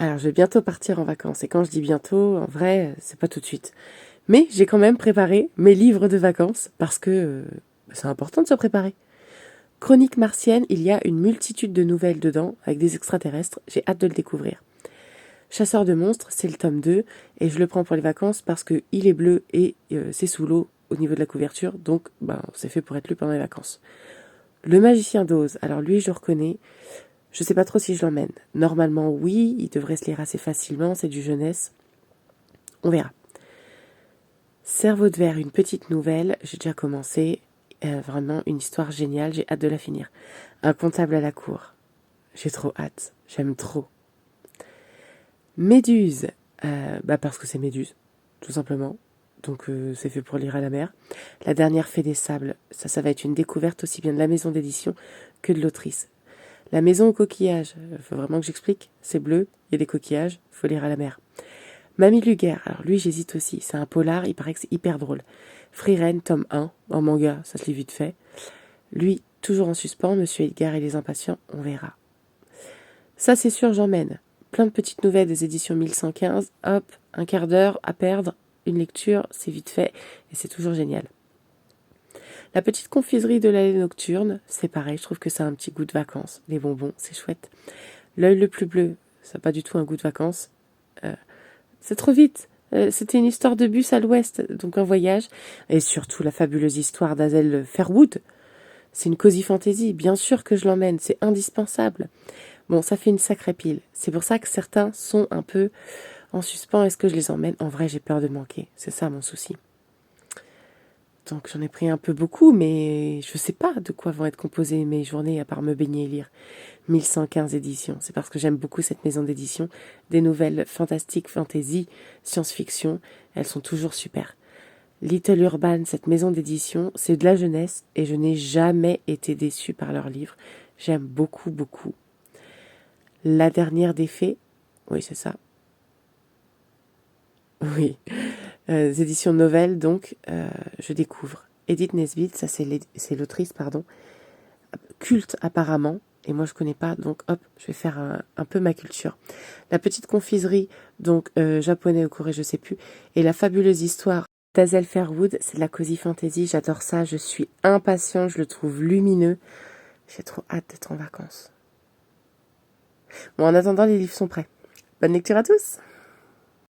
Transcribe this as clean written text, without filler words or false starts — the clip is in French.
Alors, je vais bientôt partir en vacances. Et quand je dis bientôt, en vrai, c'est pas tout de suite. Mais j'ai quand même préparé mes livres de vacances parce que c'est important de se préparer. Chronique martienne, il y a une multitude de nouvelles dedans avec des extraterrestres. J'ai hâte de le découvrir. Chasseur de monstres, c'est le tome 2 et je le prends pour les vacances parce que il est bleu et c'est sous l'eau au niveau de la couverture. Donc, c'est fait pour être lu pendant les vacances. Le magicien d'Oz, alors lui, je le reconnais. Je sais pas trop si je l'emmène. Normalement, oui, il devrait se lire assez facilement, c'est du jeunesse. On verra. Cerveau de verre, une petite nouvelle, j'ai déjà commencé. Vraiment une histoire géniale, j'ai hâte de la finir. Un comptable à la cour. J'ai trop hâte, j'aime trop. Méduse, parce que c'est Méduse, tout simplement. Donc c'est fait pour lire à la mer. La dernière fée des sables, ça va être une découverte aussi bien de la maison d'édition que de l'autrice. La maison aux coquillages, faut vraiment que j'explique. C'est bleu, il y a des coquillages, faut lire à la mer. Mamie Luguerre, alors lui j'hésite aussi, c'est un polar, il paraît que c'est hyper drôle. Frieren, tome 1, en manga, ça se lit vite fait. Lui, toujours en suspens, Monsieur Edgar et les impatients, on verra. Ça c'est sûr, j'emmène. Plein de petites nouvelles des éditions 1115, hop, un quart d'heure à perdre, une lecture, c'est vite fait, et c'est toujours génial. La petite confiserie de l'allée nocturne, c'est pareil, je trouve que ça a un petit goût de vacances. Les bonbons, c'est chouette. L'œil le plus bleu, ça n'a pas du tout un goût de vacances. C'est trop vite. C'était une histoire de bus à l'ouest, donc un voyage. Et surtout la fabuleuse histoire d'Azel Fairwood. C'est une cosy fantasy, bien sûr que je l'emmène, c'est indispensable. Bon, ça fait une sacrée pile. C'est pour ça que certains sont un peu en suspens. Est-ce que je les emmène? En vrai, j'ai peur de manquer. C'est ça mon souci. Donc j'en ai pris un peu beaucoup, mais je sais pas de quoi vont être composées mes journées à part me baigner et lire. 1115 éditions. C'est parce que j'aime beaucoup cette maison d'édition. Des nouvelles fantastiques, fantasy, science-fiction. Elles sont toujours super. Little Urban, cette maison d'édition, c'est de la jeunesse et je n'ai jamais été déçue par leurs livres. J'aime beaucoup, beaucoup. La dernière des fées, oui, c'est ça. Oui. Éditions nouvelles, donc, je découvre. Edith Nesbit, ça c'est l'autrice, pardon. Culte apparemment. Et moi je connais pas, donc hop, je vais faire un peu ma culture. La petite confiserie, donc japonais ou coréen, je sais plus. Et la fabuleuse histoire d'Azel Fairwood, c'est de la cosy fantasy, j'adore ça, je suis impatiente, je le trouve lumineux. J'ai trop hâte d'être en vacances. Bon, en attendant, les livres sont prêts. Bonne lecture à tous!